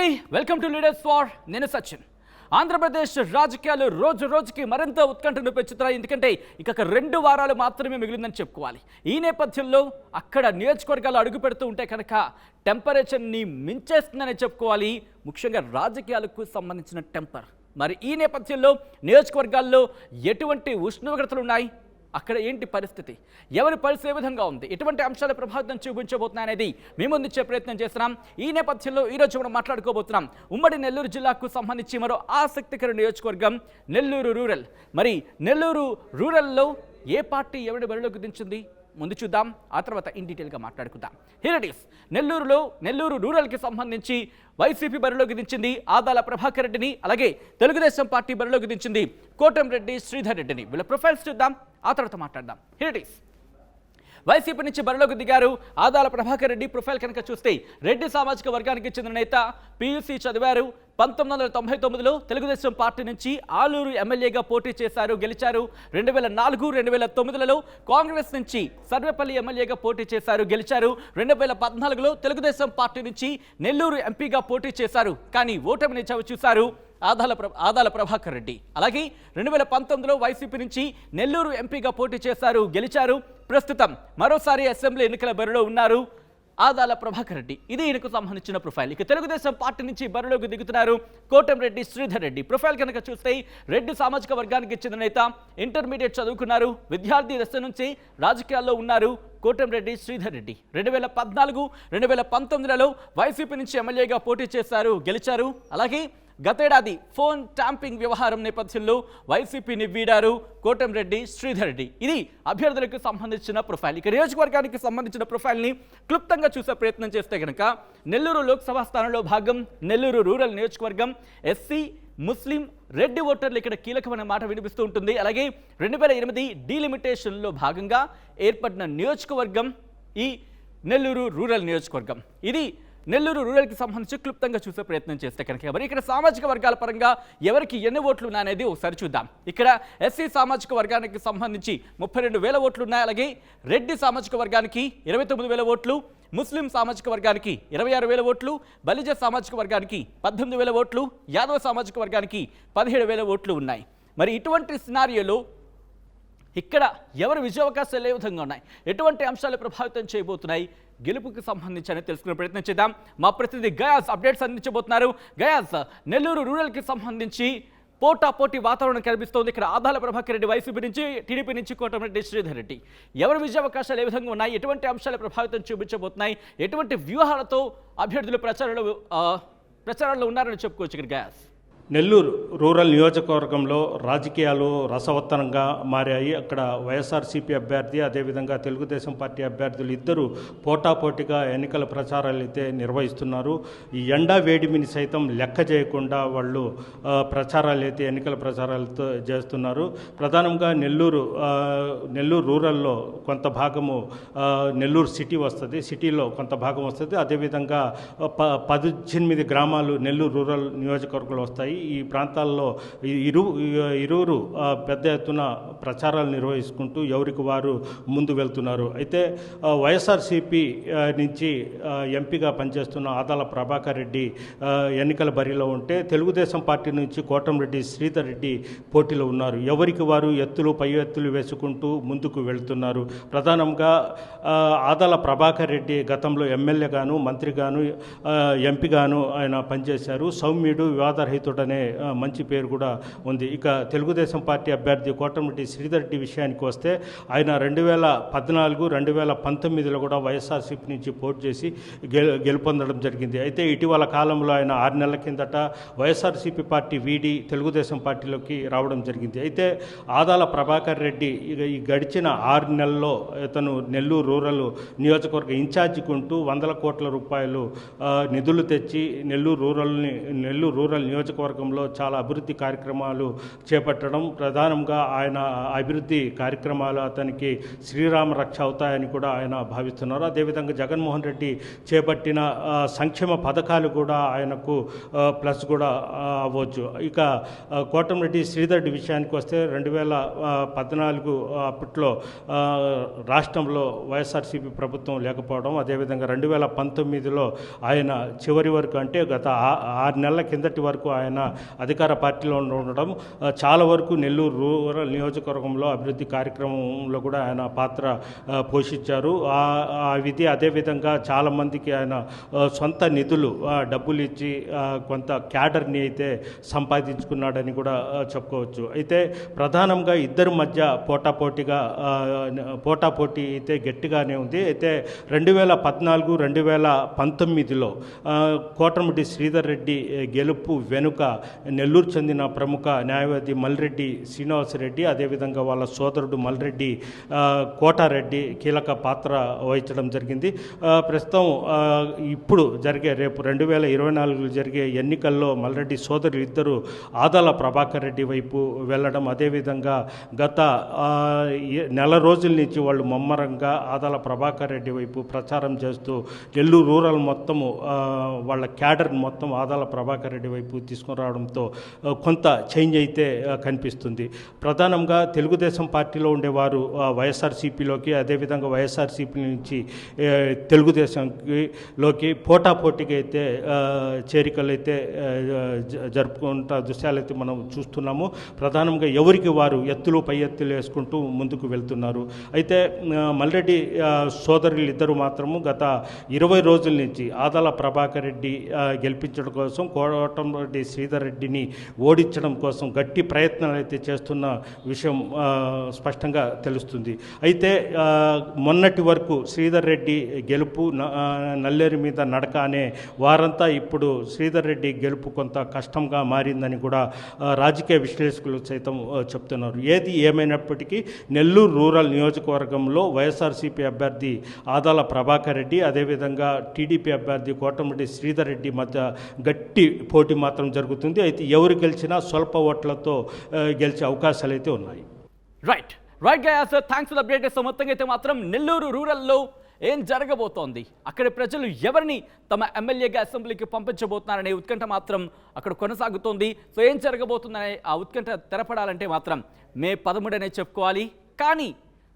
నమస్తే, welcome to leaders far. నేను సచిన్. ఆంధ్రప్రదేశ్ రాజకీయాలు రోజు రోజుకి మరింత ఉత్కంఠను పెంచుతున్నాయి. ఎందుకంటే ఇక 2 వారాలు మాత్రమే మిగిలిందని చెప్పుకోవాలి. ఈ నేపథ్యంలో అక్కడ నియోజకవర్గాలు అడుగు పెడుతూ ఉంటే కనుక టెంపరేచర్ని మించేస్తుందని చెప్పుకోవాలి. ముఖ్యంగా రాజకీయాలకు సంబంధించిన టెంపర్. మరి ఈ నేపథ్యంలో నియోజకవర్గాల్లో ఎటువంటి ఉష్ణోగ్రతలు ఉన్నాయి, అక్కడ ఏంటి పరిస్థితి, ఎవరి పరిస్థితి ఏ విధంగా ఉంది, ఎటువంటి అంశాల ప్రభావితం చూపించబోతున్నాయనేది మేము అందించే ప్రయత్నం చేస్తున్నాం. ఈ నేపథ్యంలో ఈరోజు మనం మాట్లాడుకోబోతున్నాం ఉమ్మడి నెల్లూరు జిల్లాకు సంబంధించి మరో ఆసక్తికర నియోజకవర్గం నెల్లూరు రూరల్. మరి నెల్లూరు రూరల్లో ఏ పార్టీ ఎవరిని బరిలోకి దించింది ముందు చూద్దాం, ఆ తర్వాత ఇన్ డీటెయిల్గా మాట్లాడుకుందాం. Here it is. నెల్లూరు రూరల్కి సంబంధించి వైసీపీ బరిలోకి దించింది ఆదాల ప్రభాకర్ రెడ్డిని, అలాగే తెలుగుదేశం పార్టీ బరిలోకి దించింది కోటంరెడ్డి శ్రీధర్ రెడ్డిని. వీళ్ళ ప్రొఫైల్స్ చూద్దాం, ఆ తర్వాత మాట్లాడదాం. Here it is. వైసీపీ నుంచి బరిలోకి దిగారు ఆదాల ప్రభాకర్ రెడ్డి. ప్రొఫైల్ కనుక చూస్తే రెడ్డి సామాజిక వర్గానికి చెందిన నేత, పీయూసీ చదివారు. 1999లో తెలుగుదేశం పార్టీ నుంచి ఆలూరు ఎమ్మెల్యేగా పోటీ చేశారు, గెలిచారు. 2004, 2009లలో కాంగ్రెస్ నుంచి సర్వేపల్లి ఎమ్మెల్యేగా పోటీ చేశారు, గెలిచారు. 2014లో తెలుగుదేశం పార్టీ నుంచి నెల్లూరు ఎంపీగా పోటీ చేశారు, కానీ ఓటమిని చవిచూశారు ఆదాల ప్రభాకర్ రెడ్డి. అలాగే 2019లో వైసీపీ నుంచి నెల్లూరు ఎంపీగా పోటీ చేశారు, గెలిచారు. ప్రస్తుతం మరోసారి అసెంబ్లీ ఎన్నికల బరిలో ఉన్నారు ఆదాల ప్రభాకర్ రెడ్డి. ఇది ఈయనకు సంబంధించిన ప్రొఫైల్. ఇక తెలుగుదేశం పార్టీ నుంచి బరిలోకి దిగుతున్నారు కోటంరెడ్డి శ్రీధర్ రెడ్డి. ప్రొఫైల్ కనుక చూస్తే రెడ్డి సామాజిక వర్గానికి చెందిన నేత, ఇంటర్మీడియట్ చదువుకున్నారు, విద్యార్థి దశ నుంచి రాజకీయాల్లో ఉన్నారు కోటంరెడ్డి శ్రీధర్ రెడ్డి. 2014, 2019లలో వైసీపీ నుంచి ఎమ్మెల్యేగా పోటీ చేశారు, గెలిచారు. అలాగే గతేడాది ఫోన్ ట్యాంపింగ్ వ్యవహారం నేపథ్యంలో వైసీపీని వీడారు కోటంరెడ్డి శ్రీధర్ రెడ్డి. ఇది అభ్యర్థులకు సంబంధించిన ప్రొఫైల్. ఇక నియోజకవర్గానికి సంబంధించిన ప్రొఫైల్ని క్లుప్తంగా చూసే ప్రయత్నం చేస్తే కనుక నెల్లూరు లోక్సభ స్థానంలో భాగం నెల్లూరు రూరల్ నియోజకవర్గం. ఎస్సీ, ముస్లిం, రెడ్డి ఓటర్లు ఇక్కడ కీలకమైన మాట వినిపిస్తూ ఉంటుంది. అలాగే 2008 డీలిమిటేషన్లో భాగంగా ఏర్పడిన నియోజకవర్గం ఈ నెల్లూరు రూరల్ నియోజకవర్గం. ఇది నెల్లూరు రూరల్కి సంబంధించి క్లుప్తంగా చూసే ప్రయత్నం చేస్తే కనుక మరి ఇక్కడ సామాజిక వర్గాల పరంగా ఎవరికి ఎన్ని ఓట్లు ఉన్నాయనేది ఒకసారి చూద్దాం. ఇక్కడ ఎస్సీ సామాజిక వర్గానికి సంబంధించి 32,000 ఓట్లు ఉన్నాయి. అలాగే రెడ్డి సామాజిక వర్గానికి 29,000 ఓట్లు, ముస్లిం సామాజిక వర్గానికి 26,000 ఓట్లు, బలిజ సామాజిక వర్గానికి 18,000 ఓట్లు, యాదవ సామాజిక వర్గానికి 17,000 ఓట్లు ఉన్నాయి. మరి ఇటువంటి సినారియోలో ఇక్కడ ఎవరు విజయావకాశాలు ఏ విధంగా ఉన్నాయి, ఎటువంటి అంశాలు ప్రభావితం చేయబోతున్నాయి, గెలుపుకి సంబంధించి తెలుసుకునే ప్రయత్నం చేద్దాం. మా ప్రతినిధి గయాస్ అప్డేట్స్ అందించబోతున్నారు. గయాస్, నెల్లూరు రూరల్కి సంబంధించి పోటాపోటీ వాతావరణం కనిపిస్తోంది. ఇక్కడ ఆదాల ప్రభాకర్ రెడ్డి వైసీపీ నుంచి, టీడీపీ నుంచి కోటంరెడ్డి శ్రీధర్ రెడ్డి. ఎవరి విజయావకాశాలు ఏ విధంగా ఉన్నాయి, ఎటువంటి అంశాలు ప్రభావితం చూపించబోతున్నాయి, ఎటువంటి వ్యూహాలతో అభ్యర్థులు ప్రచారంలో ఉన్నారని చెప్పుకోవచ్చు ఇక్కడ గయాస్? నెల్లూరు రూరల్ నియోజకవర్గంలో రాజకీయాలు రసవత్తరంగా మారాయి. అక్కడ వైఎస్ఆర్సీపీ అభ్యర్థి, అదేవిధంగా తెలుగుదేశం పార్టీ అభ్యర్థులు ఇద్దరు పోటాపోటీగా ఎన్నికల ప్రచారాలు అయితే నిర్వహిస్తున్నారు. ఈ ఎండా వేడిమిని సైతం లెక్క చేయకుండా వాళ్ళు ప్రచారాలు అయితే ఎన్నికల ప్రచారాలతో చేస్తున్నారు. ప్రధానంగా నెల్లూరు రూరల్లో కొంత భాగము నెల్లూరు సిటీ వస్తుంది, సిటీలో కొంత భాగం వస్తుంది. అదేవిధంగా 18 గ్రామాలు నెల్లూరు రూరల్ నియోజకవర్గంలో వస్తాయి. ఈ ప్రాంతాల్లో ఇరువురు పెద్ద ఎత్తున ప్రచారాలు నిర్వహించుకుంటూ ఎవరికి వారు ముందు వెళ్తున్నారు. అయితే వైఎస్ఆర్సీపీ నుంచి ఎంపీగా పనిచేస్తున్న ఆదాల ప్రభాకర్ రెడ్డి ఎన్నికల బరిలో ఉంటే, తెలుగుదేశం పార్టీ నుంచి కోటంరెడ్డి శ్రీధర్ రెడ్డి పోటీలో ఉన్నారు. ఎవరికి వారు పై ఎత్తులు వేసుకుంటూ ముందుకు వెళ్తున్నారు. ప్రధానంగా ఆదాల ప్రభాకర్ రెడ్డి గతంలో ఎమ్మెల్యేగాను, మంత్రిగాను, ఎంపీగాను ఆయన పనిచేశారు. సౌమ్యుడు, వివాదరహితుడు అనే మంచి పేరు కూడా ఉంది. ఇక తెలుగుదేశం పార్టీ అభ్యర్థి కోటంరెడ్డి శ్రీధర్ రెడ్డి విషయానికి వస్తే, ఆయన 2014, 2019లో కూడా వైఎస్ఆర్సీపీ నుంచి పోటీ చేసి గెలుపొందడం జరిగింది. అయితే ఇటీవల కాలంలో ఆయన 6 నెలల కిందట వైఎస్ఆర్సీపీ పార్టీ వీడి తెలుగుదేశం పార్టీలోకి రావడం జరిగింది. అయితే ఆదాల ప్రభాకర్ రెడ్డి ఈ గడిచిన 6 నెలల్లో తను నెల్లూరు రూరల్ నియోజకవర్గ ఇన్ఛార్జికి ఉంటూ 100 కోట్ల రూపాయలు నిధులు తెచ్చి నెల్లూరు రూరల్ నియోజకవర్గ నియోజకవర్గంలో చాలా అభివృద్ధి కార్యక్రమాలు చేపట్టడం, ప్రధానంగా ఆయన అభివృద్ధి కార్యక్రమాలు అతనికి శ్రీరామ రక్ష అవుతాయని కూడా ఆయన భావిస్తున్నారు. అదేవిధంగా జగన్మోహన్ రెడ్డి చేపట్టిన సంక్షేమ పథకాలు కూడా ఆయనకు ప్లస్ కూడా అవ్వచ్చు. ఇక కోటమిరెడ్డి శ్రీధర్ రెడ్డి విషయానికి వస్తే 2014 అప్పట్లో రాష్ట్రంలో వైఎస్ఆర్సీపీ ప్రభుత్వం లేకపోవడం, అదేవిధంగా 2019లో ఆయన చివరి వరకు అంటే గత 6 నెలల కిందటి వరకు ఆయన అధికార పార్టీలో ఉండడం, చాలా వరకు నెల్లూరు రూరల్ నియోజకవర్గంలో అభివృద్ధి కార్యక్రమంలో కూడా ఆయన పాత్ర పోషించారు. ఆ విధి అదేవిధంగా చాలామందికి ఆయన సొంత నిధులు డబ్బులు ఇచ్చి కొంత క్యాడర్ని అయితే సంపాదించుకున్నాడని కూడా చెప్పుకోవచ్చు. అయితే ప్రధానంగా ఇద్దరి మధ్య పోటాపోటీ అయితే గట్టిగానే ఉంది. అయితే 2014, 2019లో కోటమిరెడ్డి శ్రీధర్ రెడ్డి గెలుపు వెనుక నెల్లూరు చెందిన ప్రముఖ న్యాయవాది మల్రెడ్డి శ్రీనివాసరెడ్డి, అదేవిధంగా వాళ్ళ సోదరుడు మల్రెడ్డి కోటారెడ్డి కీలక పాత్ర వహించడం జరిగింది. ప్రస్తుతం ఇప్పుడు రేపు 2024 జరిగే ఎన్నికల్లో మల్రెడ్డి సోదరులు ఇద్దరు ఆదాల ప్రభాకర్ రెడ్డి వైపు వెళ్ళడం, అదేవిధంగా గత నెల రోజుల నుంచి వాళ్ళు ముమ్మరంగా ఆదాల ప్రభాకర్ రెడ్డి వైపు ప్రచారం చేస్తూ నెల్లూరు రూరల్ మొత్తము వాళ్ళ క్యాడర్ మొత్తం ఆదాల ప్రభాకర్ రెడ్డి వైపు తీసుకుని రావడంతో కొంత చేంజ్ అయితే కనిపిస్తుంది. ప్రధానంగా తెలుగుదేశం పార్టీలో ఉండేవారు వైఎస్ఆర్సీపీలోకి, అదేవిధంగా వైఎస్ఆర్సీపీ నుంచి తెలుగుదేశంలోకి పోటాపోటీగా అయితే చేరికలు అయితే జరుపుకుంటా దృశ్యాలు అయితే మనం చూస్తున్నాము. ప్రధానంగా ఎవరికి వారు ఎత్తులు పై ఎత్తులు వేసుకుంటూ ముందుకు వెళ్తున్నారు. అయితే మల్రెడ్డి సోదరులు ఇద్దరు మాత్రము గత 20 రోజుల నుంచి ఆదాల ప్రభాకర్ రెడ్డి గెలిపించడం కోసం, కోటమిరెడ్డి శ్రీధర్ రెడ్డిని ఓడించడం కోసం గట్టి ప్రయత్నాలు అయితే చేస్తున్న విషయం స్పష్టంగా తెలుస్తుంది. అయితే మొన్నటి వరకు శ్రీధర్ రెడ్డి గెలుపు నల్లేరు మీద నడక అనే వారంతా ఇప్పుడు శ్రీధర్ రెడ్డి గెలుపు కొంత కష్టంగా మారిందని కూడా రాజకీయ విశ్లేషకులు సైతం చెప్తున్నారు. ఏది ఏమైనప్పటికీ నెల్లూరు రూరల్ నియోజకవర్గంలో వైఎస్ఆర్సీపీ అభ్యర్థి ఆదాల ప్రభాకర్ రెడ్డి, అదేవిధంగా టీడీపీ అభ్యర్థి కోటమిరెడ్డి శ్రీధర్ రెడ్డి మధ్య గట్టి పోటీ మాత్రం జరుగుతుంది. అయితే ఎవరు గెలిచినా స్వల్ప ఓట్లతో గెలిచే అవకాశాలు అయితే ఉన్నాయి. Right guys, thanks for update. So మొత్తంగా అయితే మాత్రం నెల్లూరు రూరల్లో ఏం జరగబోతోంది, అక్కడి ప్రజలు ఎవరిని తమ ఎమ్మెల్యేగా అసెంబ్లీకి పంపించబోతున్నారనే ఉత్కంఠ మాత్రం అక్కడ కొనసాగుతోంది. సో ఏం జరగబోతుందనే ఆ ఉత్కంఠ తెరపడాలంటే మాత్రం May 13 చెప్పుకోవాలి. కానీ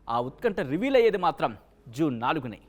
ఆ ఉత్కంఠ రివీల్ అయ్యేది మాత్రం June 4నే.